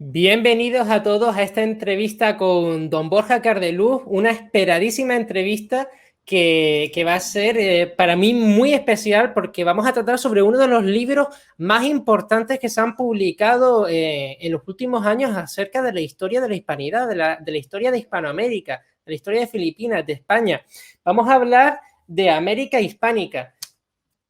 Bienvenidos a todos a esta entrevista con don Borja Cardeluz, una esperadísima entrevista que va a ser para mí muy especial porque vamos a tratar sobre uno de los libros más importantes que se han publicado en los últimos años acerca de la historia de la hispanidad, de la historia de Hispanoamérica, de la historia de Filipinas, de España. Vamos a hablar de América Hispánica,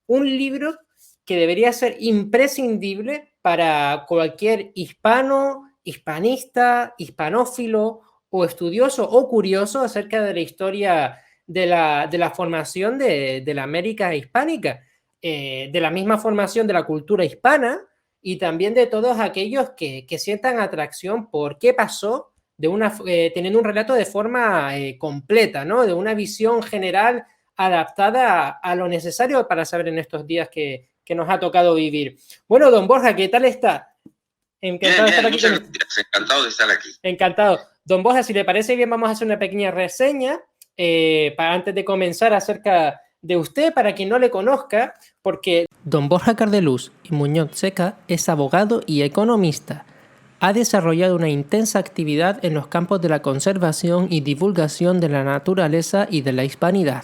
un libro que debería ser imprescindible para cualquier hispano, hispanista, hispanófilo o estudioso o curioso acerca de la historia de la formación de la América hispánica, de la misma formación de la cultura hispana y también de todos aquellos que sientan atracción por qué pasó, teniendo un relato de forma completa, ¿no? De una visión general adaptada a lo necesario para saber en estos días que nos ha tocado vivir. Bueno, don Borja, ¿qué tal está? Encantado de estar aquí. Muchas gracias, encantado de estar aquí. Encantado. Don Borja, si le parece bien, vamos a hacer una pequeña reseña antes de comenzar acerca de usted, para quien no le conozca, porque don Borja Cardeluz y Muñoz Seca es abogado y economista. Ha desarrollado una intensa actividad en los campos de la conservación y divulgación de la naturaleza y de la hispanidad.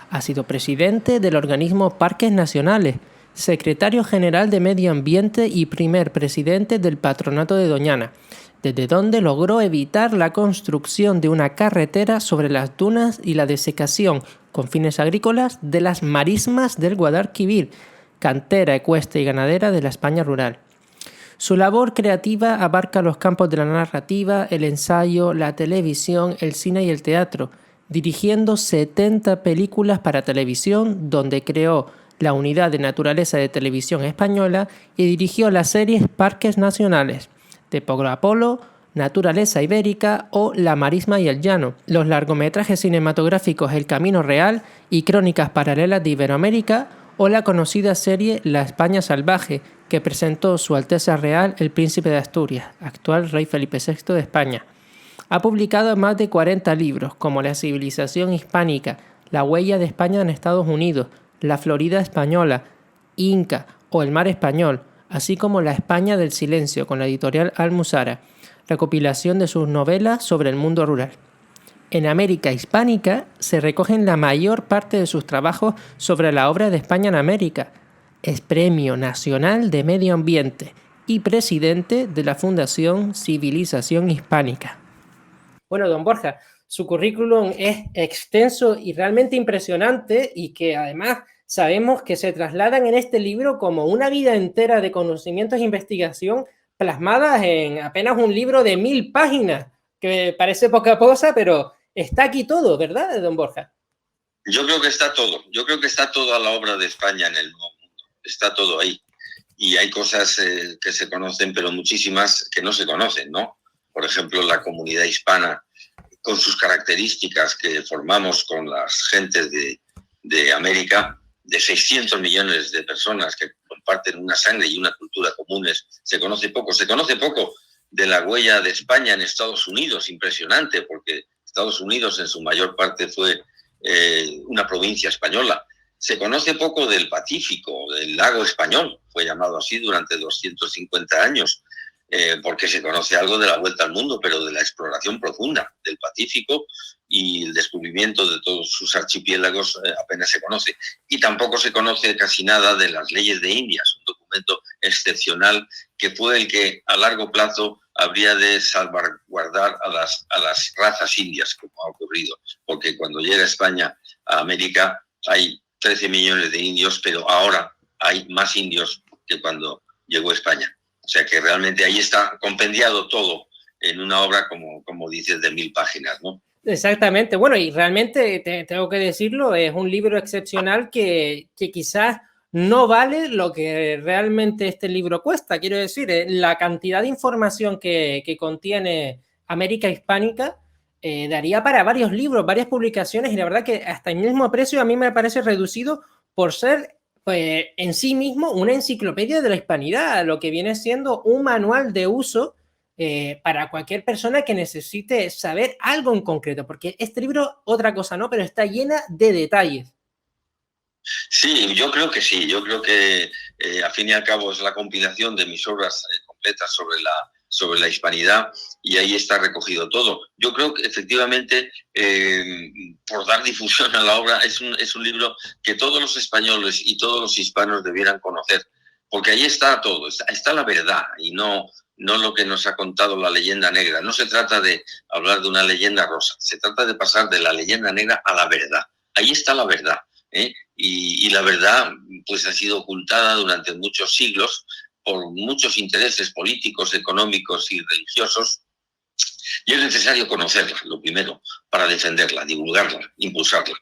Ha sido presidente del organismo Parques Nacionales, secretario general de Medio Ambiente y primer presidente del Patronato de Doñana, desde donde logró evitar la construcción de una carretera sobre las dunas y la desecación, con fines agrícolas, de las marismas del Guadalquivir, cantera ecuestre y ganadera de la España rural. Su labor creativa abarca los campos de la narrativa, el ensayo, la televisión, el cine y el teatro, dirigiendo 70 películas para televisión, donde creó la Unidad de Naturaleza de Televisión Española y dirigió las series Parques Nacionales, de Polo, Naturaleza Ibérica o La Marisma y el Llano, los largometrajes cinematográficos El Camino Real y Crónicas Paralelas de Iberoamérica o la conocida serie La España Salvaje, que presentó Su Alteza Real el Príncipe de Asturias, actual Rey Felipe VI de España. Ha publicado más de 40 libros, como La civilización hispánica, La huella de España en Estados Unidos, La Florida española, Inca o El mar español, así como La España del silencio, con la editorial Almuzara, recopilación de sus novelas sobre el mundo rural. En América Hispánica se recogen la mayor parte de sus trabajos sobre la obra de España en América. Es Premio Nacional de Medio Ambiente y presidente de la Fundación Civilización Hispánica. Bueno, don Borja, su currículum es extenso y realmente impresionante, y que además sabemos que se trasladan en este libro como una vida entera de conocimientos e investigación plasmadas en apenas un libro de 1000 páginas, que parece poca cosa, pero está aquí todo, ¿verdad, don Borja? Yo creo que está todo. Yo creo que está toda la obra de España en el Nuevo Mundo. Está todo ahí. Y hay cosas que se conocen, pero muchísimas que no se conocen, ¿no? Por ejemplo, la comunidad hispana, con sus características que formamos con las gentes de América, de 600 millones de personas que comparten una sangre y una cultura comunes, se conoce poco. Se conoce poco de la huella de España en Estados Unidos, impresionante, porque Estados Unidos en su mayor parte fue una provincia española. Se conoce poco del Pacífico, del lago español, fue llamado así durante 250 años, porque se conoce algo de la vuelta al mundo, pero de la exploración profunda del Pacífico y el descubrimiento de todos sus archipiélagos apenas se conoce. Y tampoco se conoce casi nada de las leyes de Indias, un documento excepcional que fue el que a largo plazo habría de salvaguardar a las razas indias, como ha ocurrido, porque cuando llega España a América hay 13 millones de indios, pero ahora hay más indios que cuando llegó España. O sea que realmente ahí está compendiado todo en una obra, como dices, de 1000 páginas, ¿no? Exactamente. Bueno, y realmente tengo que decirlo, es un libro excepcional que quizás no vale lo que realmente este libro cuesta. Quiero decir, la cantidad de información que contiene América Hispánica daría para varios libros, varias publicaciones, y la verdad que hasta el mismo precio a mí me parece reducido por ser en sí mismo una enciclopedia de la hispanidad, lo que viene siendo un manual de uso para cualquier persona que necesite saber algo en concreto, porque este libro, otra cosa no, pero está llena de detalles. Sí, yo creo que sí. Yo creo que, al fin y al cabo, es la compilación de mis obras completas sobre la hispanidad, y ahí está recogido todo. Yo creo que efectivamente, por dar difusión a la obra, es un libro que todos los españoles y todos los hispanos debieran conocer, porque ahí está todo, está la verdad, y no lo que nos ha contado la leyenda negra. No se trata de hablar de una leyenda rosa, se trata de pasar de la leyenda negra a la verdad. Ahí está la verdad, ¿eh? Y la verdad pues ha sido ocultada durante muchos siglos por muchos intereses políticos, económicos y religiosos, y es necesario conocerla, lo primero, para defenderla, divulgarla, impulsarla,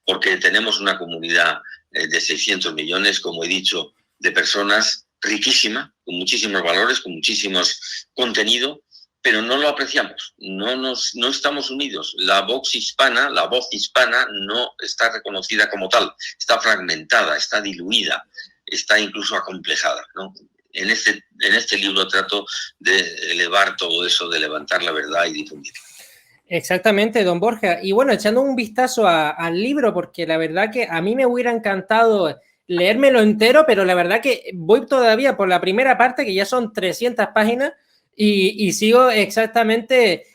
porque tenemos una comunidad de 600 millones, como he dicho, de personas riquísima, con muchísimos valores, con muchísimos contenido, pero no lo apreciamos, no estamos unidos. La voz hispana no está reconocida como tal, está fragmentada, está diluida, está incluso acomplejada, ¿no? En este libro trato de elevar todo eso, de levantar la verdad y difundirla. Exactamente, don Borja. Y bueno, echando un vistazo al libro, porque la verdad que a mí me hubiera encantado leérmelo entero, pero la verdad que voy todavía por la primera parte, que ya son 300 páginas, y sigo exactamente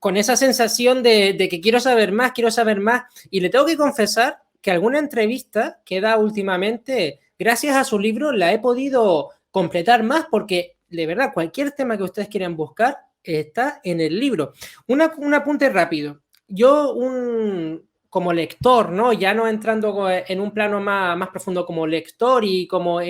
con esa sensación de que quiero saber más, y le tengo que confesar que alguna entrevista que da últimamente, gracias a su libro, la he podido completar más, porque de verdad, cualquier tema que ustedes quieran buscar está en el libro. Un apunte rápido. Yo, como lector, ¿no? Ya no entrando en un plano más profundo como lector y como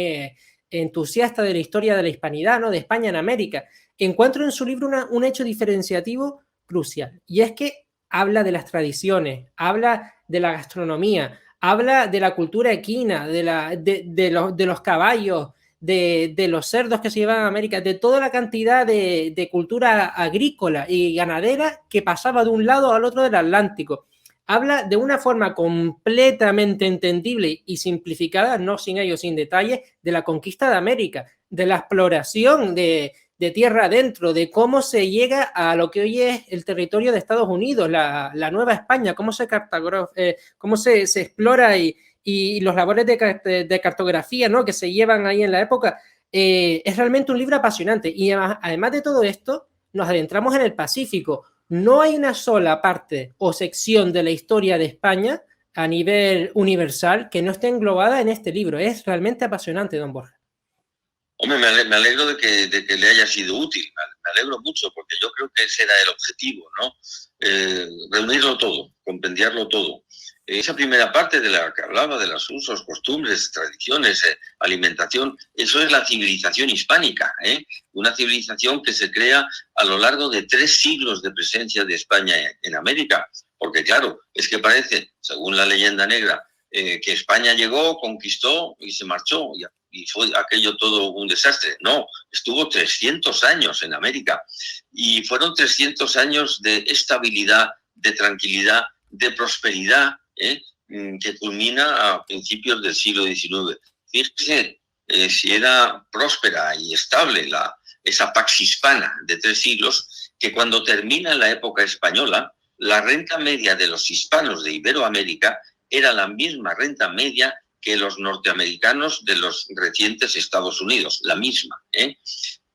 entusiasta de la historia de la hispanidad, ¿no? De España en América, encuentro en su libro un hecho diferenciativo crucial. Y es que habla de las tradiciones, habla de la gastronomía, habla de la cultura equina, de los caballos, de los cerdos que se llevan a América, de toda la cantidad de cultura agrícola y ganadera que pasaba de un lado al otro del Atlántico. Habla de una forma completamente entendible y simplificada, no sin ello, sin detalle, de la conquista de América, de la exploración de tierra adentro, de cómo se llega a lo que hoy es el territorio de Estados Unidos, la Nueva España, cómo se explora y los labores de cartografía, ¿no? Que se llevan ahí en la época. Es realmente un libro apasionante. Y además de todo esto, nos adentramos en el Pacífico. No hay una sola parte o sección de la historia de España a nivel universal que no esté englobada en este libro. Es realmente apasionante, don Borja. Hombre, me alegro de que le haya sido útil, me alegro mucho, porque yo creo que ese era el objetivo, ¿no? Reunirlo todo, compendiarlo todo. Esa primera parte de la que hablaba, de los usos, costumbres, tradiciones, alimentación, eso es la civilización hispánica, ¿eh? Una civilización que se crea a lo largo de 3 siglos de presencia de España en América, porque claro, es que parece, según la leyenda negra, que España llegó, conquistó y se marchó, y fue aquello todo un desastre. No, estuvo 300 años en América, y fueron 300 años de estabilidad, de tranquilidad, de prosperidad, que culmina a principios del siglo XIX. Fíjese si era próspera y estable esa Pax Hispana de 3 siglos, que cuando termina la época española, la renta media de los hispanos de Iberoamérica era la misma renta media que los norteamericanos de los recientes Estados Unidos, la misma, ¿eh?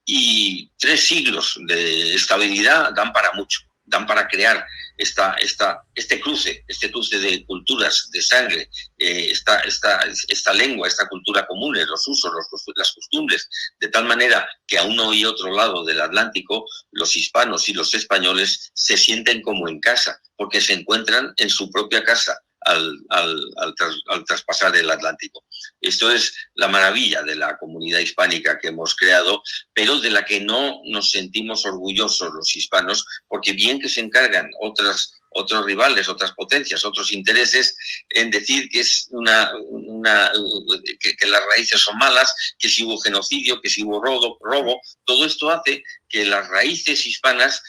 Y 3 siglos de estabilidad dan para mucho, dan para crear este cruce de culturas, de sangre, esta lengua, esta cultura común, los usos, las costumbres, de tal manera que a uno y otro lado del Atlántico, los hispanos y los españoles se sienten como en casa, porque se encuentran en su propia casa al traspasar el Atlántico. Esto es la maravilla de la comunidad hispánica que hemos creado, pero de la que no nos sentimos orgullosos los hispanos, porque bien que se encargan otros rivales, otras potencias, otros intereses en decir que es que las raíces son malas, que si hubo genocidio, que si hubo robo, todo esto hace que las raíces hispanas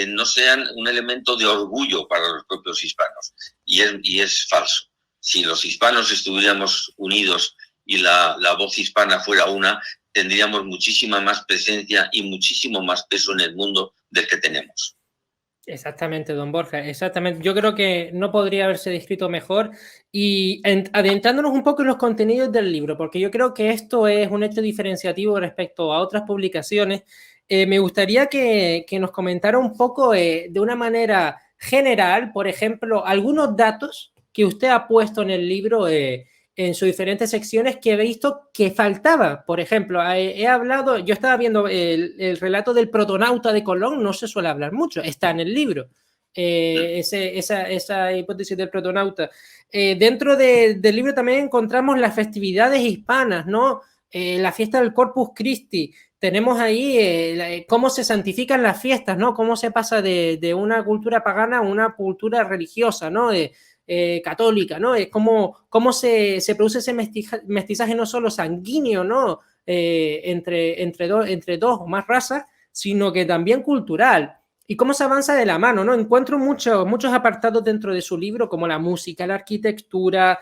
no sean un elemento de orgullo para los propios hispanos, y es falso. Si los hispanos estuviéramos unidos y la voz hispana fuera una, tendríamos muchísima más presencia y muchísimo más peso en el mundo del que tenemos. Exactamente, don Borja, exactamente. Yo creo que no podría haberse descrito mejor, y adentrándonos un poco en los contenidos del libro, porque yo creo que esto es un hecho diferenciativo respecto a otras publicaciones. me gustaría que nos comentara un poco de una manera general, por ejemplo, algunos datos que usted ha puesto en el libro en sus diferentes secciones que he visto que faltaba. Por ejemplo, he hablado, yo estaba viendo el relato del protonauta de Colón, no se suele hablar mucho, está en el libro. Esa hipótesis del protonauta. Dentro del libro también encontramos las festividades hispanas, ¿no? La fiesta del Corpus Christi. Tenemos ahí cómo se santifican las fiestas, ¿no? Cómo se pasa de una cultura pagana a una cultura religiosa, ¿no? Católica, ¿no? Es cómo se produce ese mestizaje no solo sanguíneo, ¿no? Entre dos o más razas, sino que también cultural. Y cómo se avanza de la mano, ¿no? Encuentro muchos apartados dentro de su libro, como la música, la arquitectura,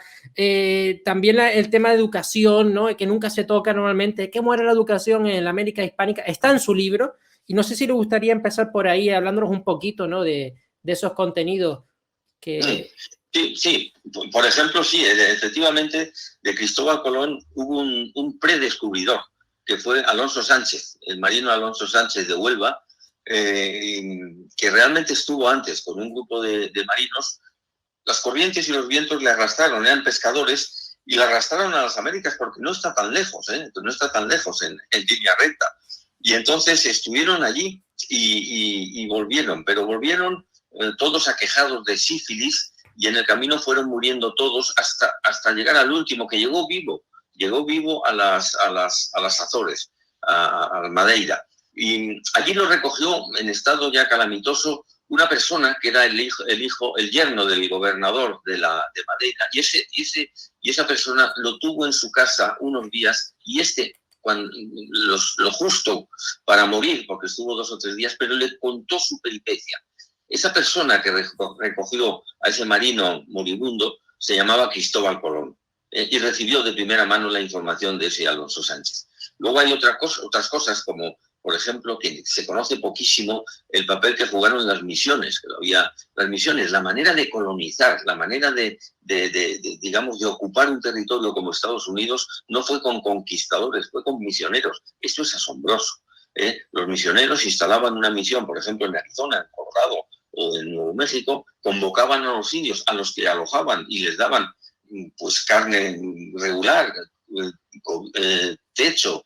también el tema de educación, ¿no? Que nunca se toca normalmente. ¿Cómo era la educación en la América hispánica? Está en su libro, y no sé si le gustaría empezar por ahí, hablándonos un poquito, ¿no? De esos contenidos que... Sí, sí, por ejemplo, sí, efectivamente, de Cristóbal Colón hubo un predescubridor, que fue Alonso Sánchez, el marino Alonso Sánchez de Huelva, que realmente estuvo antes con un grupo de marinos. Las corrientes y los vientos le arrastraron, eran pescadores, y le arrastraron a las Américas porque no está tan lejos, no está tan lejos en línea recta. Y entonces estuvieron allí y volvieron, pero volvieron todos aquejados de sífilis, y en el camino fueron muriendo todos hasta llegar al último, que llegó vivo a las Azores, a Madeira. Y allí lo recogió en estado ya calamitoso una persona que era el yerno del gobernador de Madeira, y esa persona lo tuvo en su casa unos días, y lo justo para morir, porque estuvo 2 o 3 días, pero le contó su peripecia. Esa persona que recogió a ese marino moribundo se llamaba Cristóbal Colón, y recibió de primera mano la información de ese Alonso Sánchez. Luego hay otras cosas, como por ejemplo, que se conoce poquísimo el papel que jugaron las misiones. Las misiones, la manera de colonizar, la manera digamos, de ocupar un territorio como Estados Unidos, no fue con conquistadores, fue con misioneros. Esto es asombroso. Los misioneros instalaban una misión, por ejemplo, en Arizona, en Colorado o en Nuevo México, convocaban a los indios, a los que alojaban, y les daban pues carne regular, techo,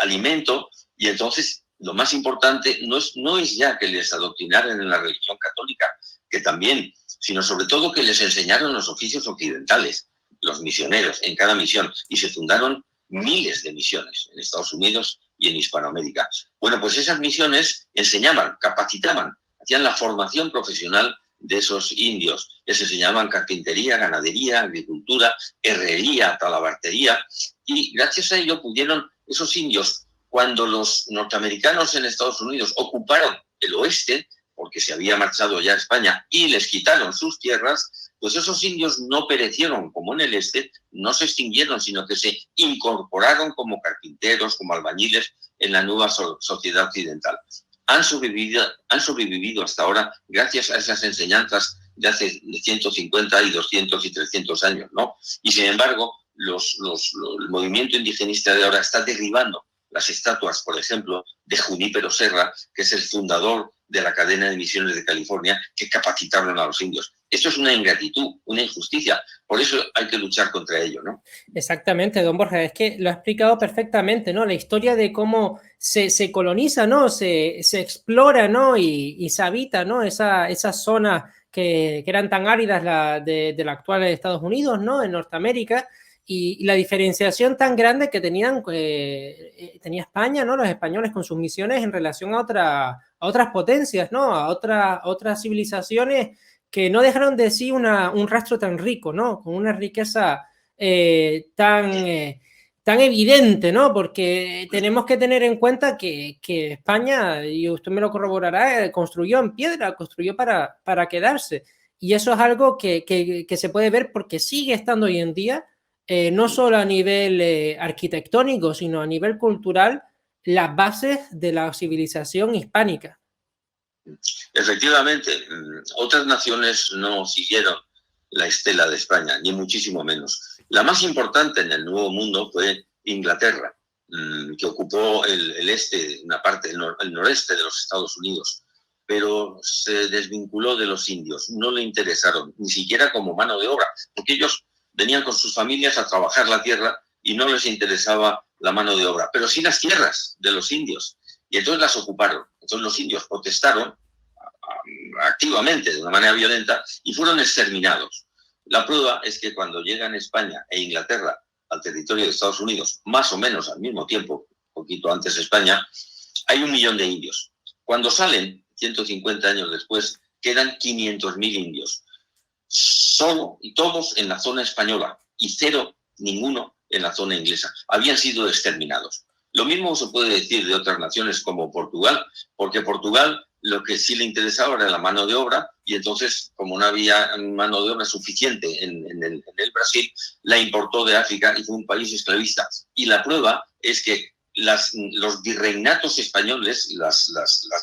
alimento. Y entonces lo más importante no es ya que les adoctrinaran en la religión católica, que también, sino sobre todo que les enseñaron los oficios occidentales, los misioneros en cada misión, y se fundaron miles de misiones en Estados Unidos y en Hispanoamérica. Bueno, pues esas misiones enseñaban, capacitaban, hacían la formación profesional de esos indios. Les enseñaban carpintería, ganadería, agricultura, herrería, talabartería, y gracias a ello pudieron esos indios, cuando los norteamericanos en Estados Unidos ocuparon el oeste, porque se había marchado ya a España y les quitaron sus tierras, pues esos indios no perecieron como en el este, no se extinguieron, sino que se incorporaron como carpinteros, como albañiles en la nueva sociedad occidental. Han sobrevivido hasta ahora gracias a esas enseñanzas de hace 150 y 200 y 300 años, ¿no? Y sin embargo, el movimiento indigenista de ahora está derribando las estatuas, por ejemplo, de Junípero Serra, que es el fundador de la cadena de misiones de California, que capacitaron a los indios. Esto es una ingratitud, una injusticia. Por eso hay que luchar contra ello, ¿no? Exactamente, don Borja, es que lo ha explicado perfectamente, ¿no? La historia de cómo se coloniza, ¿no? Se explora, ¿no? Y se habita, ¿no? Esas zonas que eran tan áridas de la actual Estados Unidos, ¿no? En Norteamérica. Y la diferenciación tan grande que tenía España, ¿no? Los españoles con sus misiones en relación a otras potencias, ¿no? A otras civilizaciones que no dejaron de sí un rastro tan rico, ¿no? Con una riqueza tan evidente, ¿no? Porque tenemos que tener en cuenta que España, y usted me lo corroborará, construyó en piedra, construyó para quedarse. Y eso es algo que se puede ver porque sigue estando hoy en día, no solo a nivel arquitectónico, sino a nivel cultural, las bases de la civilización hispánica. Efectivamente, otras naciones no siguieron la estela de España, ni muchísimo menos. La más importante en el Nuevo Mundo fue Inglaterra. que ocupó el este, una parte, el noreste de los Estados Unidos, pero se desvinculó de los indios, no le interesaron, ni siquiera como mano de obra, porque ellos venían con sus familias a trabajar la tierra y no les interesaba la mano de obra, pero sí las tierras de los indios, y entonces las ocuparon. Entonces los indios protestaron activamente, de una manera violenta, y fueron exterminados. La prueba es que cuando llegan España e Inglaterra al territorio de Estados Unidos, más o menos al mismo tiempo, un poquito antes de España, hay 1 millón de indios. Cuando salen, 150 años después, quedan 500.000 indios. Solo y todos en la zona española y cero, ninguno en la zona inglesa. Habían sido exterminados. Lo mismo se puede decir de otras naciones como Portugal, porque Portugal lo que sí le interesaba era la mano de obra, y entonces, como no había mano de obra suficiente en el Brasil, la importó de África y fue un país esclavista. Y la prueba es que los virreinatos españoles, las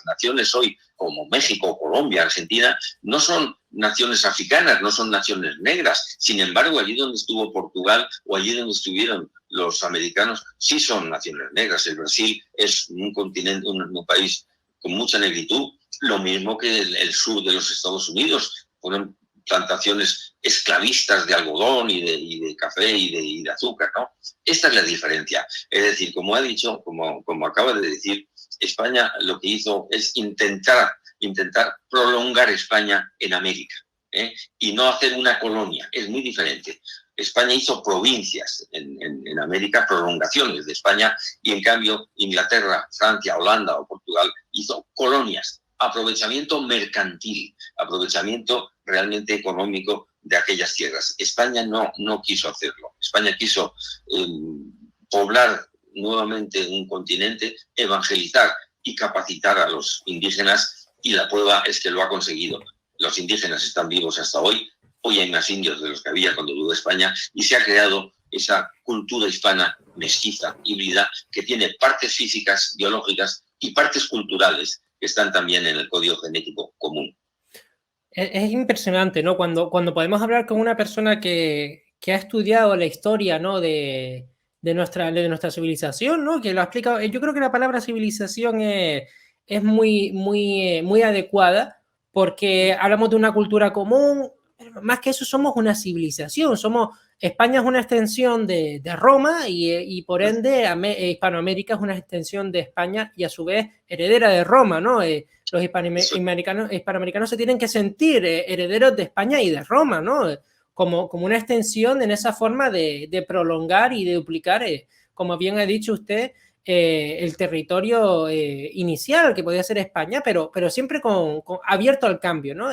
naciones hoy, como México, Colombia, Argentina, no son naciones africanas, no son naciones negras. Sin embargo, allí donde estuvo Portugal o allí donde estuvieron los americanos, sí son naciones negras. El Brasil es un continente, un país con mucha negritud, lo mismo que el sur de los Estados Unidos. Fueron plantaciones esclavistas de algodón y de café y de azúcar, ¿no? Esta es la diferencia. Es decir, como ha dicho, como acaba de decir, España lo que hizo es intentar prolongar España en América, ¿eh? Y no hacer una colonia. Es muy diferente. España hizo provincias en América, prolongaciones de España, y en cambio Inglaterra, Francia, Holanda o Portugal hizo colonias, aprovechamiento mercantil, aprovechamiento realmente económico de aquellas tierras. España no quiso hacerlo. España quiso poblar nuevamente un continente, evangelizar y capacitar a los indígenas, y la prueba es que lo ha conseguido. Los indígenas están vivos hasta hoy. Hoy hay más indios de los que había cuando llegó España, y se ha creado esa cultura hispana mestiza, híbrida, que tiene partes físicas, biológicas y partes culturales que están también en el código genético común. Es impresionante, ¿no? Cuando podemos hablar con una persona que ha estudiado la historia, ¿no? de nuestra civilización, ¿no? Que lo ha explicado. Yo creo que la palabra civilización es muy adecuada, porque hablamos de una cultura común. Más que eso, somos una civilización. España es una extensión de Roma, y por ende Hispanoamérica es una extensión de España y a su vez heredera de Roma, ¿no? Los hispanoamericanos se tienen que sentir herederos de España y de Roma, ¿no? Como una extensión en esa forma de prolongar y de duplicar, como bien ha dicho usted, el territorio inicial que podía ser España, pero siempre abierto al cambio, ¿no?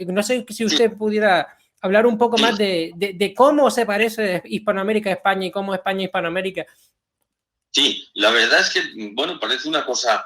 No sé si usted pudiera hablar un poco más de cómo se parece Hispanoamérica a España y cómo España a Hispanoamérica. Sí, la verdad es que, bueno, parece una cosa,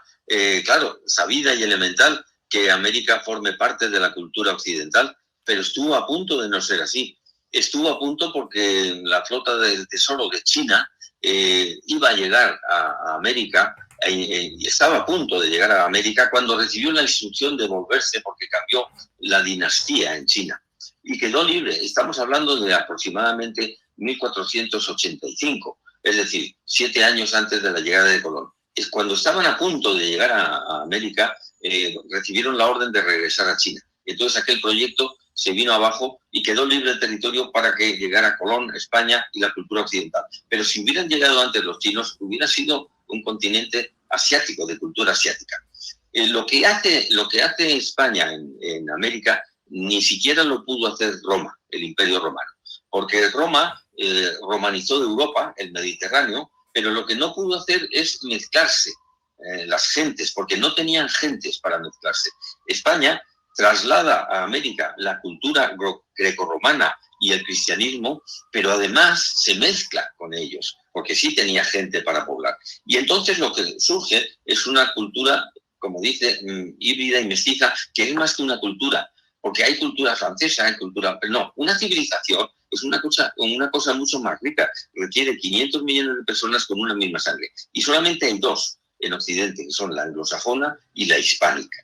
claro, sabida y elemental que América forme parte de la cultura occidental, pero estuvo a punto de no ser así. Estuvo a punto porque la flota del tesoro de China iba a llegar a América, y estaba a punto de llegar a América cuando recibió la instrucción de volverse porque cambió la dinastía en China y quedó libre. Estamos hablando de aproximadamente 1485. Es decir, 7 años antes de la llegada de Colón. Es cuando estaban a punto de llegar a América, recibieron la orden de regresar a China. Entonces aquel proyecto se vino abajo y quedó libre el territorio para que llegara Colón, España y la cultura occidental. Pero si hubieran llegado antes los chinos, hubiera sido un continente asiático, de cultura asiática. Lo que hace España en América ni siquiera lo pudo hacer Roma, el Imperio Romano, porque Roma romanizó de Europa, el Mediterráneo, pero lo que no pudo hacer es mezclarse las gentes, porque no tenían gentes para mezclarse. España traslada a América la cultura grecorromana y el cristianismo, pero además se mezcla con ellos, porque sí tenía gente para poblar. Y entonces lo que surge es una cultura, como dice, híbrida y mestiza, que es más que una cultura, porque hay cultura francesa, hay cultura... No, una civilización es una cosa mucho más rica. Requiere 500 millones de personas con una misma sangre. Y solamente hay 2 en Occidente, que son la anglosajona y la hispánica,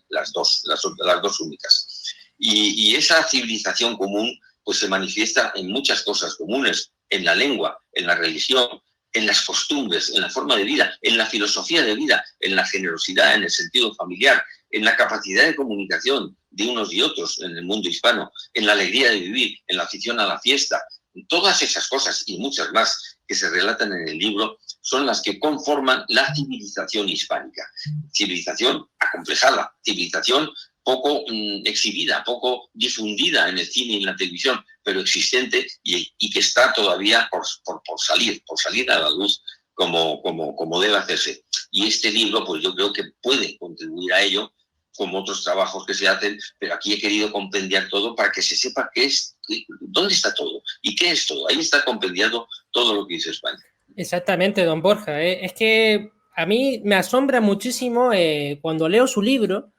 las dos únicas. Y esa civilización común pues se manifiesta en muchas cosas comunes, en la lengua, en la religión, en las costumbres, en la forma de vida, en la filosofía de vida, en la generosidad, en el sentido familiar, en la capacidad de comunicación de unos y otros en el mundo hispano, en la alegría de vivir, en la afición a la fiesta. Todas esas cosas y muchas más que se relatan en el libro son las que conforman la civilización hispánica. Civilización acomplejada, civilización poco exhibida, poco difundida en el cine y en la televisión, pero existente y que está todavía por salir a la luz como debe hacerse. Y este libro, pues yo creo que puede contribuir a ello, como otros trabajos que se hacen, pero aquí he querido compendiar todo para que se sepa qué es, dónde está todo y qué es todo. Ahí está compendiado todo lo que hizo España. Exactamente, don Borja. Es que a mí me asombra muchísimo cuando leo su libro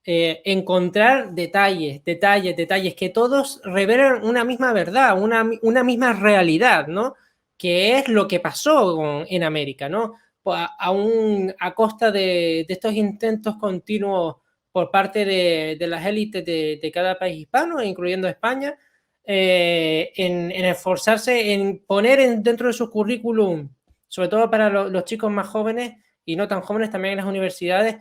encontrar detalles que todos revelan una misma verdad, una misma realidad, ¿no? Que es lo que pasó en América, ¿no? A costa de estos intentos continuos por parte de las élites de cada país hispano, incluyendo España, en esforzarse en poner dentro de su currículum, sobre todo para los chicos más jóvenes y no tan jóvenes también en las universidades,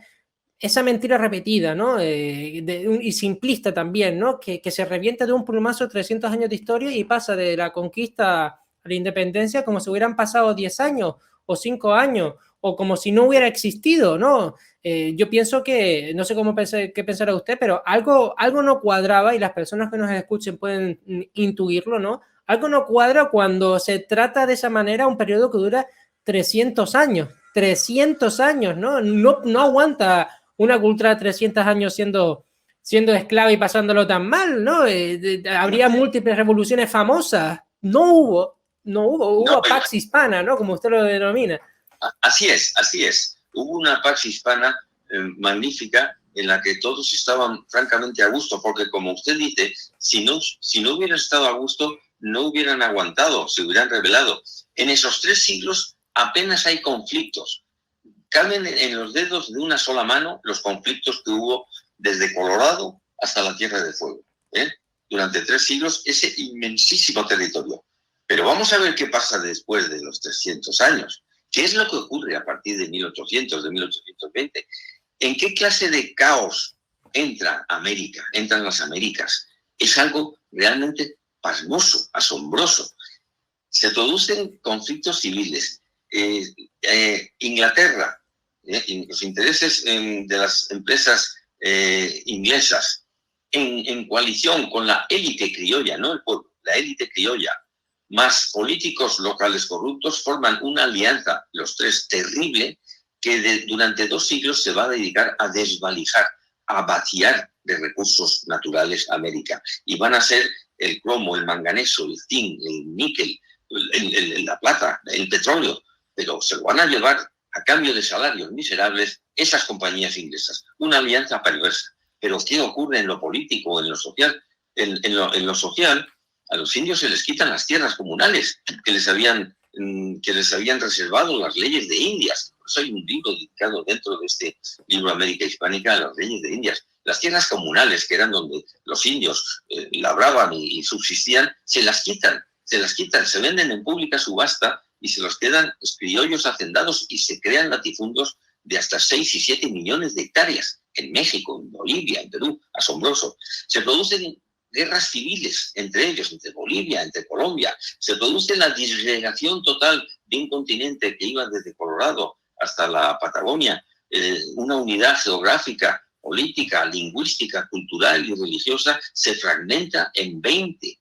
esa mentira repetida, ¿no? Y simplista también, ¿no? Que se revienta de un plumazo 300 años de historia y pasa de la conquista a la independencia como si hubieran pasado 10 años o 5 años o como si no hubiera existido, ¿no? Yo pienso que, no sé qué pensará usted, pero algo no cuadraba y las personas que nos escuchen pueden intuirlo, ¿no? Algo no cuadra cuando se trata de esa manera un periodo que dura 300 años. 300 años, ¿no? No aguanta una cultura de 300 años siendo esclava y pasándolo tan mal, ¿no? Habría múltiples revoluciones famosas. Hubo No, pero Pax Hispana, ¿no? Como usted lo denomina. así es. Hubo una Pax Hispana magnífica en la que todos estaban francamente a gusto, porque como usted dice, si no hubieran estado a gusto, no hubieran aguantado, se hubieran rebelado. En esos 3 siglos apenas hay conflictos. Caben en los dedos de una sola mano los conflictos que hubo desde Colorado hasta la Tierra del Fuego, ¿eh? Durante 3 siglos, ese inmensísimo territorio. Pero vamos a ver qué pasa después de los 300 años. ¿Qué es lo que ocurre a partir de 1800, de 1820? ¿En qué clase de caos entran las Américas? Es algo realmente pasmoso, asombroso. Se producen conflictos civiles. Inglaterra, los intereses de las empresas inglesas en coalición con la élite criolla, no el pueblo, la élite criolla, más políticos locales corruptos, forman una alianza, los 3, terrible, que durante 2 siglos se va a dedicar a desvalijar, a vaciar de recursos naturales América. Y van a ser el cromo, el manganeso, el zinc, el níquel, la plata, el petróleo, pero se lo van a llevar a cambio de salarios miserables esas compañías inglesas. Una alianza perversa. Pero ¿qué ocurre en lo político, en lo social? En lo social, a los indios se les quitan las tierras comunales que les habían reservado las leyes de Indias. Por eso hay un libro dedicado dentro de este libro América Hispánica a las leyes de Indias. Las tierras comunales, que eran donde los indios labraban y subsistían, se las quitan, se venden en pública subasta y se los quedan los criollos hacendados y se crean latifundios de hasta 6 y 7 millones de hectáreas en México, en Bolivia, en Perú. Asombroso. Se producen guerras civiles entre ellos, entre Bolivia, entre Colombia. Se produce la disgregación total de un continente que iba desde Colorado hasta la Patagonia, una unidad geográfica, política, lingüística, cultural y religiosa se fragmenta en 20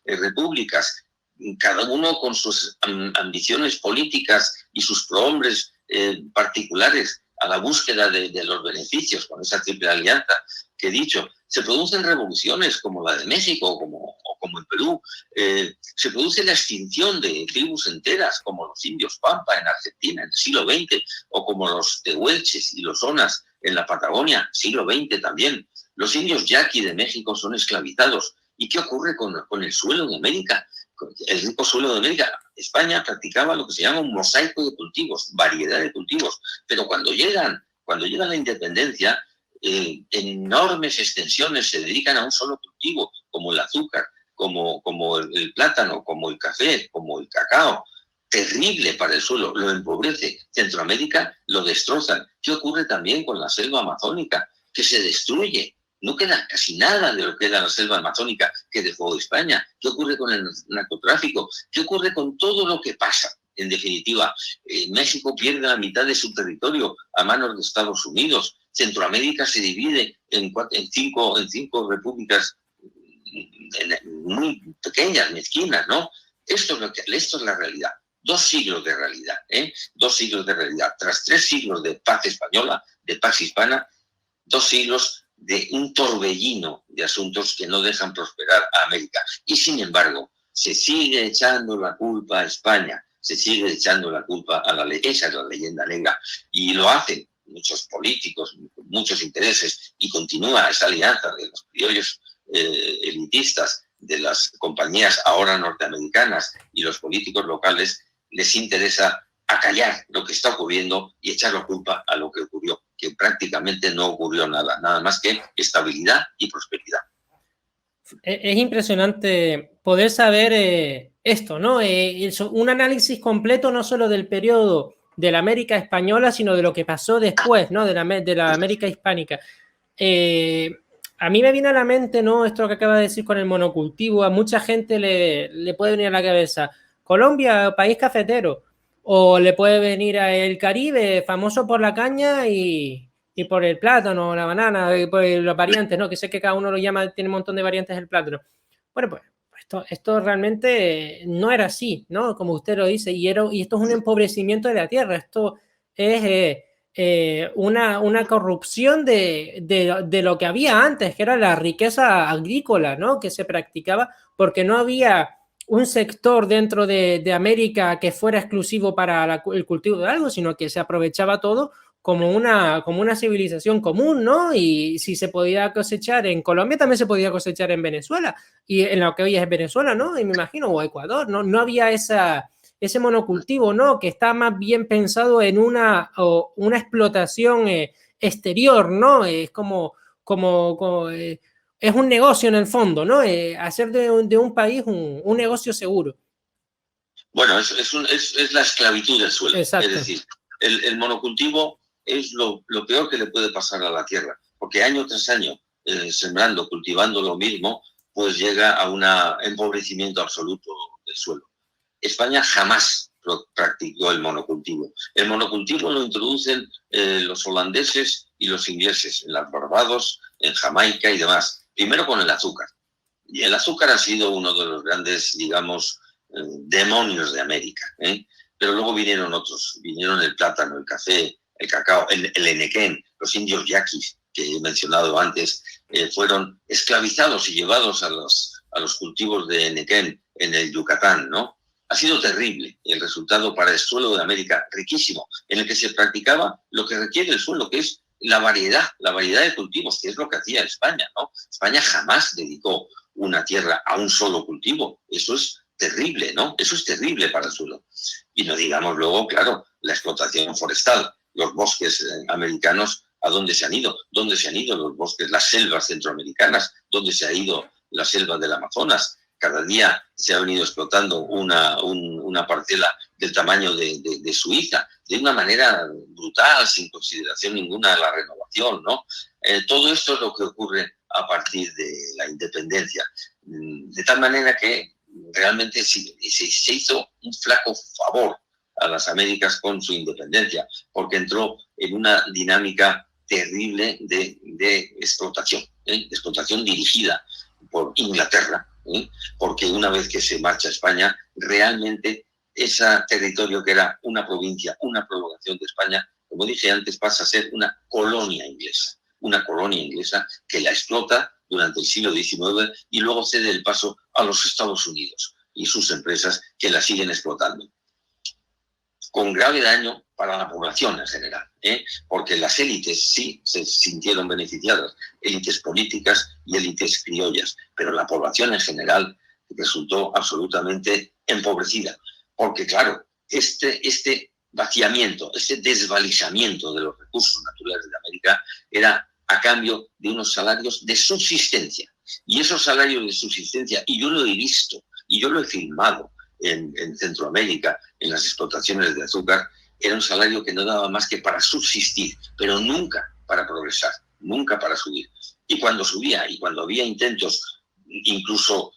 repúblicas, cada uno con sus ambiciones políticas y sus prohombres particulares a la búsqueda de los beneficios con esa triple alianza que he dicho. Se producen revoluciones como la de México o como en Perú. Se produce la extinción de tribus enteras como los indios Pampa en Argentina en el siglo XX o como los tehuelches y los onas en la Patagonia, siglo XX también. Los indios yaqui de México son esclavizados. ¿Y qué ocurre con el suelo de América? El rico suelo de América. España practicaba lo que se llama un mosaico de cultivos, variedad de cultivos, pero cuando llega la independencia, enormes extensiones se dedican a un solo cultivo, como el azúcar, como el plátano, como el café, como el cacao. terrible para el suelo, lo empobrece. Centroamérica lo destrozan. ¿Qué ocurre también con la selva amazónica? Que se destruye. No queda casi nada de lo que era la selva amazónica que dejó España. ¿Qué ocurre con el narcotráfico? ¿Qué ocurre con todo lo que pasa? En definitiva, México pierde la mitad de su territorio a manos de Estados Unidos. Centroamérica se divide en cinco repúblicas muy pequeñas, mezquinas, ¿no? Esto es la realidad. 2 siglos de realidad, ¿eh? 2 siglos de realidad. Tras 3 siglos de paz española, de paz hispana, 2 siglos de un torbellino de asuntos que no dejan prosperar a América. Y sin embargo, se sigue echando la culpa a España, se sigue echando la culpa a la ley. Esa es la leyenda negra. Y lo hacen muchos políticos, muchos intereses, y continúa esa alianza de los criollos elitistas, de las compañías ahora norteamericanas y los políticos locales. Les interesa acallar lo que está ocurriendo y echar la culpa a lo que ocurrió, que prácticamente no ocurrió nada más que estabilidad y prosperidad. Es impresionante poder saber esto, ¿no? Un análisis completo no solo del periodo de la América española, sino de lo que pasó después, ¿no? De la América hispánica. A mí me viene a la mente, ¿no? Esto que acaba de decir con el monocultivo, a mucha gente le puede venir a la cabeza Colombia, país cafetero, o le puede venir a el Caribe, famoso por la caña y por el plátano, la banana, y por las variantes, ¿no? Que sé que cada uno lo llama, tiene un montón de variantes del plátano. Bueno, pues esto realmente no era así, ¿no? Como usted lo dice, y esto es un empobrecimiento de la tierra, esto es una corrupción de lo que había antes, que era la riqueza agrícola, ¿no? Que se practicaba porque no había un sector dentro de América que fuera exclusivo para el cultivo de algo, sino que se aprovechaba todo como una civilización común, ¿no? Y si se podía cosechar en Colombia, también se podía cosechar en Venezuela, y en lo que hoy es Venezuela, ¿no? Y me imagino, o Ecuador, ¿no? No había ese monocultivo, ¿no? Que está más bien pensado en una explotación exterior, ¿no? Es como es un negocio en el fondo, ¿no? Hacer de un país un negocio seguro. Bueno, es la esclavitud del suelo. Exacto. Es decir, el monocultivo es lo peor que le puede pasar a la tierra, porque año tras año, sembrando, cultivando lo mismo, pues llega a un empobrecimiento absoluto del suelo. España jamás practicó el monocultivo. El monocultivo lo introducen los holandeses y los ingleses, en las Barbados, en Jamaica y demás. Primero con el azúcar. Y el azúcar ha sido uno de los grandes, digamos, demonios de América, ¿eh? Pero luego vinieron otros. Vinieron el plátano, el café, el cacao, el enequén, los indios yaquis que he mencionado antes, fueron esclavizados y llevados a los cultivos de enequén en el Yucatán, ¿no? Ha sido terrible el resultado para el suelo de América, riquísimo, en el que se practicaba lo que requiere el suelo, que es la variedad de cultivos, que es lo que hacía España, ¿no? España jamás dedicó una tierra a un solo cultivo. Eso es terrible, ¿no? Eso es terrible para el suelo. Y no digamos luego, claro, la explotación forestal, los bosques americanos, ¿a dónde se han ido? ¿Dónde se han ido los bosques, las selvas centroamericanas? ¿Dónde se ha ido la selva del Amazonas? Cada día se ha venido explotando una parcela del tamaño de Suiza, de una manera brutal, sin consideración ninguna de la renovación, ¿no? Todo esto es lo que ocurre a partir de la independencia. De tal manera que realmente se hizo un flaco favor a las Américas con su independencia, porque entró en una dinámica terrible de explotación, de explotación dirigida por Inglaterra, porque una vez que se marcha a España, realmente ese territorio que era una provincia, una prolongación de España, como dije antes, pasa a ser una colonia inglesa que la explota durante el siglo XIX y luego cede el paso a los Estados Unidos y sus empresas que la siguen explotando, con grave daño para la población en general, porque las élites sí se sintieron beneficiadas, élites políticas y élites criollas, pero la población en general resultó absolutamente empobrecida, porque claro, este vaciamiento, este desvalisamiento de los recursos naturales de América era a cambio de unos salarios de subsistencia. Y esos salarios de subsistencia, y yo lo he visto, y yo lo he filmado, en Centroamérica, en las explotaciones de azúcar, era un salario que no daba más que para subsistir, pero nunca para progresar, nunca para subir. Y cuando subía, y cuando había intentos incluso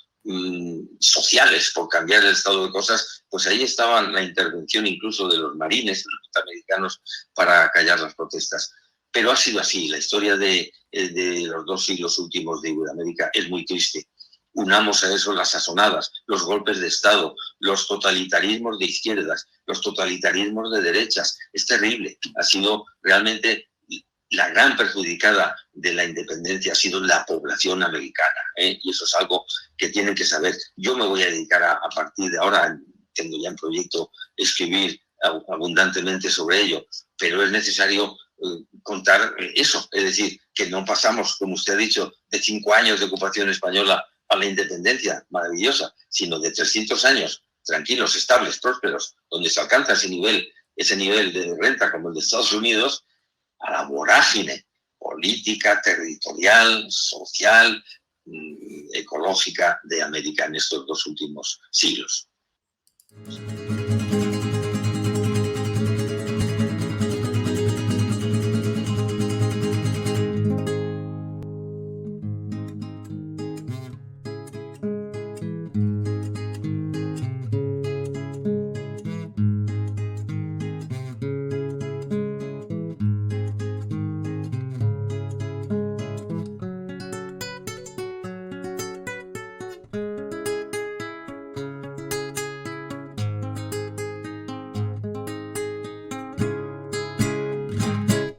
sociales por cambiar el estado de cosas, pues ahí estaba la intervención incluso de los marines norteamericanos para callar las protestas. Pero ha sido así, la historia de los 2 siglos últimos de Iberoamérica es muy triste. Unamos a eso las sazonadas, los golpes de Estado, los totalitarismos de izquierdas, los totalitarismos de derechas. Es terrible. Ha sido realmente la gran perjudicada de la independencia ha sido la población americana, ¿eh? Y eso es algo que tienen que saber. Yo me voy a dedicar a partir de ahora, tengo ya en proyecto escribir abundantemente sobre ello, pero es necesario contar eso, es decir, que no pasamos, como usted ha dicho, de 5 años de ocupación española a la independencia maravillosa, sino de 300 años tranquilos, estables, prósperos, donde se alcanza ese nivel de renta como el de Estados Unidos, a la vorágine política, territorial, social, ecológica de América en estos 2 últimos siglos.